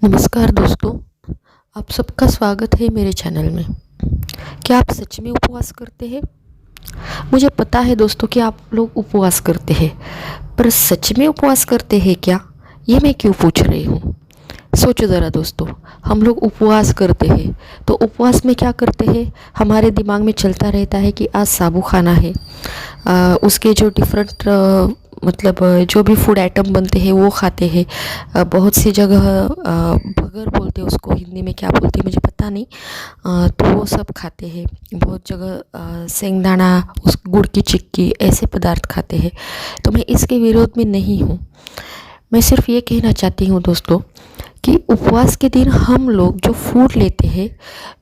नमस्कार दोस्तों, आप सबका स्वागत है मेरे चैनल में। क्या आप सच में उपवास करते हैं? मुझे पता है दोस्तों कि आप लोग उपवास करते हैं, पर सच में उपवास करते हैं क्या? ये मैं क्यों पूछ रही हूँ। सोचो ज़रा दोस्तों, हम लोग उपवास करते हैं तो उपवास में क्या करते हैं? हमारे दिमाग में चलता रहता है कि आज साबू खाना है। उसके जो डिफरेंट जो भी फूड आइटम बनते हैं वो खाते हैं। बहुत सी जगह बगर बोलते हैं उसको, हिंदी में क्या बोलते हैं मुझे पता नहीं। तो वो सब खाते हैं। बहुत जगह सेंगदाना, उस गुड़ की चिक्की, ऐसे पदार्थ खाते हैं। तो मैं इसके विरोध में नहीं हूँ। मैं सिर्फ ये कहना चाहती हूँ दोस्तों कि उपवास के दिन हम लोग जो फूड लेते हैं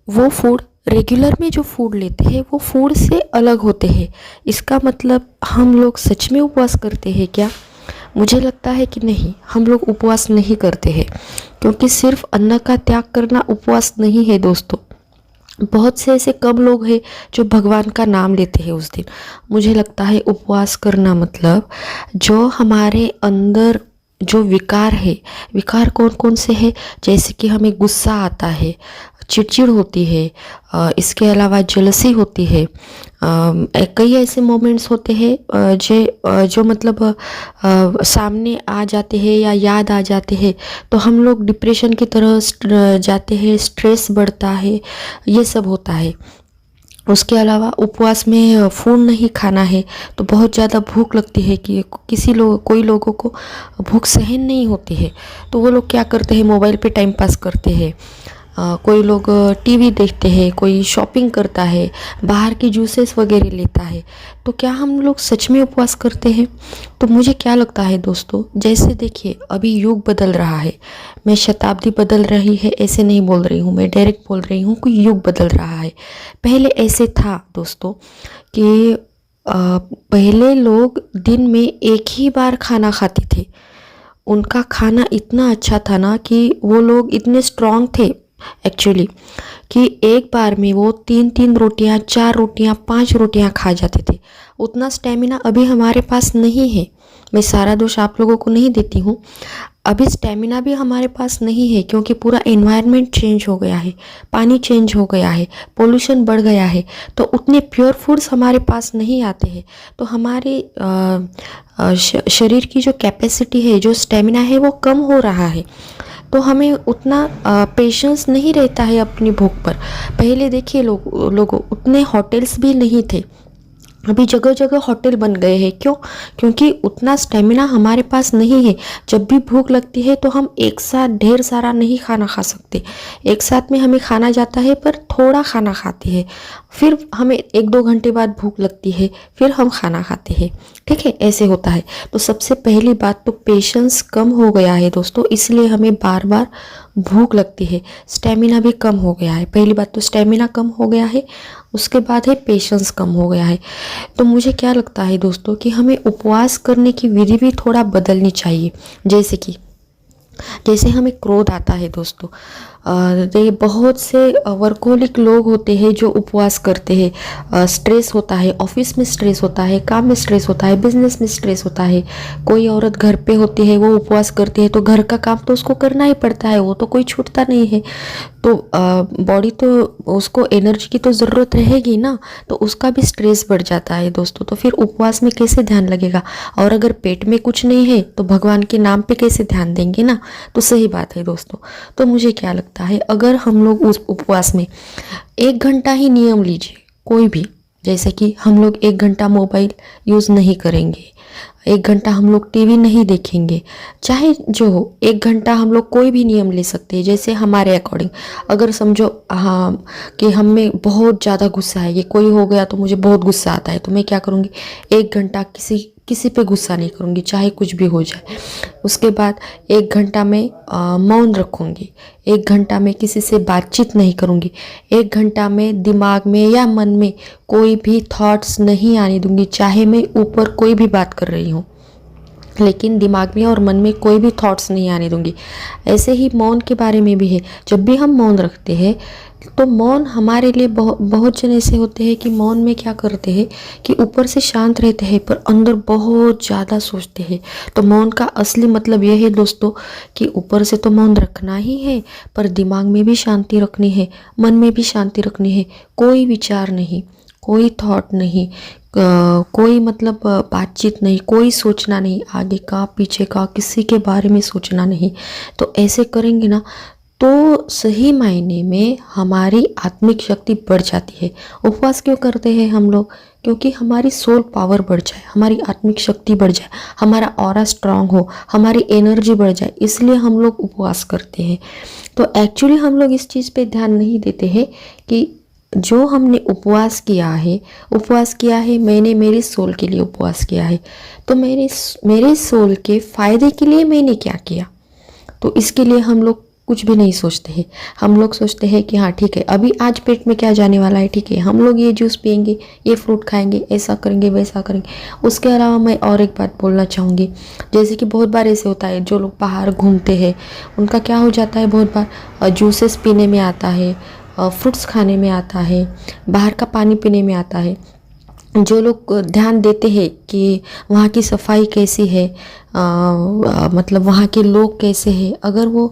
वो फूड रेगुलर में जो फूड लेते हैं वो फूड से अलग होते हैं। इसका मतलब हम लोग सच में उपवास करते हैं क्या? मुझे लगता है कि नहीं, हम लोग उपवास नहीं करते हैं, क्योंकि सिर्फ अन्न का त्याग करना उपवास नहीं है दोस्तों। बहुत से ऐसे कम लोग हैं जो भगवान का नाम लेते हैं उस दिन। मुझे लगता है उपवास करना मतलब जो हमारे अंदर जो विकार है, विकार कौन कौन से हैं, जैसे कि हमें गुस्सा आता है, चिड़चिड़ होती है, इसके अलावा जेलसी होती है। कई ऐसे मोमेंट्स होते हैं जो मतलब सामने आ जाते हैं या याद आ जाते हैं तो हम लोग डिप्रेशन की तरह जाते हैं, स्ट्रेस बढ़ता है, ये सब होता है। उसके अलावा उपवास में फूड नहीं खाना है तो बहुत ज़्यादा भूख लगती है कि कोई लोगों को भूख सहन नहीं होती है, तो वो लोग क्या करते हैं, मोबाइल पे टाइम पास करते हैं। कोई लोग टीवी देखते हैं, कोई शॉपिंग करता है, बाहर की जूसेस वगैरह लेता है। तो क्या हम लोग सच में उपवास करते हैं? तो मुझे क्या लगता है दोस्तों, जैसे देखिए अभी युग बदल रहा है। मैं शताब्दी बदल रही है ऐसे नहीं बोल रही हूँ, मैं डायरेक्ट बोल रही हूँ कि युग बदल रहा है। पहले ऐसे था दोस्तों कि पहले लोग दिन में एक ही बार खाना खाते थे। उनका खाना इतना अच्छा था ना कि वो लोग इतने स्ट्रांग थे एक्चुअली, कि एक बार में वो 3-3 रोटियां, 4 रोटियां, 5 रोटियां खा जाते थे। उतना स्टेमिना अभी हमारे पास नहीं है। मैं सारा दोष आप लोगों को नहीं देती हूँ। अभी स्टेमिना भी हमारे पास नहीं है क्योंकि पूरा एनवायरनमेंट चेंज हो गया है, पानी चेंज हो गया है, पोल्यूशन बढ़ गया है, तो उतने प्योर फूड्स हमारे पास नहीं आते हैं। तो हमारे शरीर की जो कैपेसिटी है, जो स्टेमिना है, वो कम हो रहा है। तो हमें उतना पेशेंस नहीं रहता है अपनी भूख पर। पहले देखिए लोगों उतने होटल्स भी नहीं थे। अभी जगह जगह होटल बन गए हैं। क्यों? क्योंकि उतना स्टेमिना हमारे पास नहीं है। जब भी भूख लगती है तो हम एक साथ ढेर सारा नहीं खाना खा सकते। एक साथ में हमें खाना जाता है पर थोड़ा खाना खाते हैं, फिर हमें 1-2 घंटे बाद भूख लगती है, फिर हम खाना खाते हैं। ठीक है, ऐसे होता है। तो सबसे पहली बात तो पेशेंस कम हो गया है दोस्तों, इसलिए हमें बार बार भूख लगती है। स्टेमिना भी कम हो गया है। पहली बात तो स्टेमिना कम हो गया है, उसके बाद है पेशेंस कम हो गया है। तो मुझे क्या लगता है दोस्तों कि हमें उपवास करने की विधि भी थोड़ा बदलनी चाहिए। जैसे हमें क्रोध आता है दोस्तों, ये बहुत से वर्कोलिक लोग होते हैं जो उपवास करते हैं। स्ट्रेस होता है, ऑफिस में स्ट्रेस होता है, काम में स्ट्रेस होता है, बिजनेस में स्ट्रेस होता है। कोई औरत घर पे होती है, वो उपवास करती है तो घर का काम तो उसको करना ही पड़ता है, वो तो कोई छूटता नहीं है। तो बॉडी तो उसको एनर्जी की तो ज़रूरत रहेगी ना, तो उसका भी स्ट्रेस बढ़ जाता है दोस्तों। तो फिर उपवास में कैसे ध्यान लगेगा? और अगर पेट में कुछ नहीं है तो भगवान के नाम पे कैसे ध्यान देंगे ना? तो सही बात है दोस्तों। तो मुझे क्या लगता है, अगर हम लोग उस उपवास में 1 घंटा ही नियम लीजिए कोई भी, जैसे कि हम लोग 1 घंटा मोबाइल यूज़ नहीं करेंगे, 1 घंटा हम लोग टीवी नहीं देखेंगे, चाहे जो हो 1 घंटा हम लोग कोई भी नियम ले सकते हैं जैसे हमारे अकॉर्डिंग। अगर समझो हाँ कि हम में बहुत ज़्यादा गुस्सा है, ये कोई हो गया तो मुझे बहुत गुस्सा आता है, तो मैं क्या करूँगी, 1 घंटा किसी पे गुस्सा नहीं करूँगी, चाहे कुछ भी हो जाए। उसके बाद 1 घंटा में मौन रखूँगी, 1 घंटा में किसी से बातचीत नहीं करूँगी, 1 घंटा में दिमाग में या मन में कोई भी थॉट्स नहीं आने दूंगी, चाहे मैं ऊपर कोई भी बात कर रही हूँ। लेकिन दिमाग में और मन में कोई भी थॉट्स नहीं आने दूंगी। ऐसे ही मौन के बारे में भी है। जब भी हम मौन रखते हैं तो मौन हमारे लिए बहुत जन ऐसे होते हैं कि मौन में क्या करते हैं कि ऊपर से शांत रहते हैं पर अंदर बहुत ज़्यादा सोचते हैं। तो मौन का असली मतलब यह है दोस्तों कि ऊपर से तो मौन रखना ही है पर दिमाग में भी शांति रखनी है, मन में भी शांति रखनी है। कोई विचार नहीं, कोई थॉट नहीं, कोई मतलब बातचीत नहीं, कोई सोचना नहीं, आगे का पीछे का किसी के बारे में सोचना नहीं। तो ऐसे करेंगे ना तो सही मायने में हमारी आत्मिक शक्ति बढ़ जाती है। उपवास क्यों करते हैं हम लोग? क्योंकि हमारी सोल पावर बढ़ जाए, हमारी आत्मिक शक्ति बढ़ जाए, हमारा ऑरा स्ट्रांग हो, हमारी एनर्जी बढ़ जाए, इसलिए हम लोग उपवास करते हैं। तो एक्चुअली हम लोग इस चीज़ पे ध्यान नहीं देते हैं कि जो हमने उपवास किया है मैंने मेरी सोल के लिए उपवास किया है। तो मेरे सोल के फायदे के लिए मैंने क्या किया? तो इसके लिए हम लोग कुछ भी नहीं सोचते हैं। हम लोग सोचते हैं कि हाँ ठीक है, अभी आज पेट में क्या जाने वाला है, ठीक है हम लोग ये जूस पियेंगे, ये फ्रूट खाएंगे, ऐसा करेंगे वैसा करेंगे। उसके अलावा मैं और एक बात बोलना चाहूँगी, जैसे कि बहुत बार ऐसे होता है जो लोग बाहर घूमते हैं उनका क्या हो जाता है, बहुत बार जूसेस पीने में आता है, फ्रूट्स खाने में आता है, बाहर का पानी पीने में आता है। जो लोग ध्यान देते हैं कि वहाँ की सफाई कैसी है, मतलब वहाँ के लोग कैसे हैं, अगर वो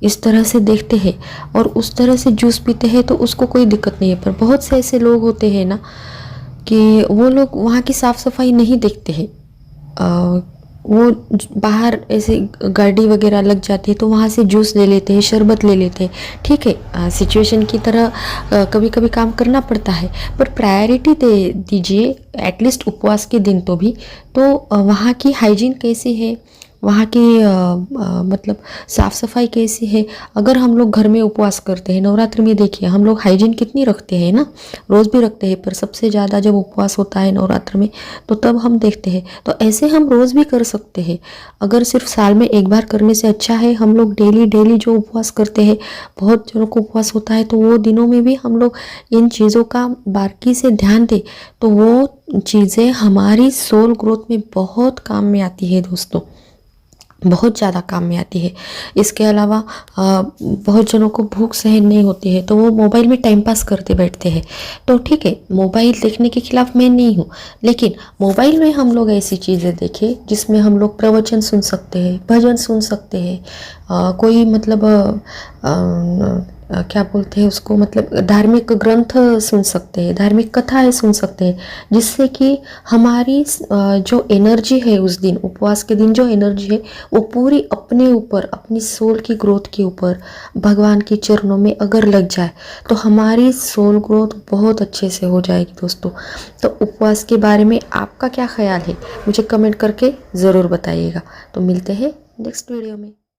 इस तरह से देखते हैं और उस तरह से जूस पीते हैं तो उसको कोई दिक्कत नहीं है। पर बहुत से ऐसे लोग होते हैं ना कि वो लोग वहाँ की साफ़ सफाई नहीं देखते हैं। वो बाहर ऐसे गाड़ी वगैरह लग जाती है तो वहाँ से जूस ले लेते हैं, शरबत ले लेते हैं। ठीक है, सिचुएशन की तरह कभी कभी काम करना पड़ता है, पर प्रायोरिटी दे दीजिए एटलीस्ट उपवास के दिन तो भी। तो वहाँ की हाइजीन कैसी है, वहाँ की मतलब साफ़ सफाई कैसी है। अगर हम लोग घर में उपवास करते हैं, नवरात्रि में देखिए हम लोग हाइजीन कितनी रखते हैं ना, रोज़ भी रखते हैं, पर सबसे ज़्यादा जब उपवास होता है नवरात्र में तो तब हम देखते हैं। तो ऐसे हम रोज़ भी कर सकते हैं। अगर सिर्फ साल में एक बार करने से अच्छा है हम लोग डेली जो उपवास करते हैं, बहुत जनों को उपवास होता है, तो वो दिनों में भी हम लोग इन चीज़ों का बारीकी से ध्यान दें तो वो चीज़ें हमारी सोल ग्रोथ में बहुत काम में आती है दोस्तों, बहुत ज़्यादा काम में आती है। इसके अलावा बहुत जनों को भूख सहन नहीं होती है तो वो मोबाइल में टाइम पास करते बैठते हैं। तो ठीक है, मोबाइल देखने के खिलाफ मैं नहीं हूँ, लेकिन मोबाइल में हम लोग ऐसी चीज़ें देखें जिसमें हम लोग प्रवचन सुन सकते हैं, भजन सुन सकते हैं, कोई मतलब क्या बोलते हैं उसको, मतलब धार्मिक ग्रंथ सुन सकते हैं, धार्मिक कथाएं सुन सकते हैं, जिससे कि हमारी जो एनर्जी है उस दिन, उपवास के दिन जो एनर्जी है वो पूरी अपने ऊपर, अपनी सोल की ग्रोथ के ऊपर भगवान के चरणों में अगर लग जाए तो हमारी सोल ग्रोथ बहुत अच्छे से हो जाएगी दोस्तों। तो उपवास के बारे में आपका क्या ख्याल है मुझे कमेंट करके ज़रूर बताइएगा। तो मिलते हैं नेक्स्ट वीडियो में।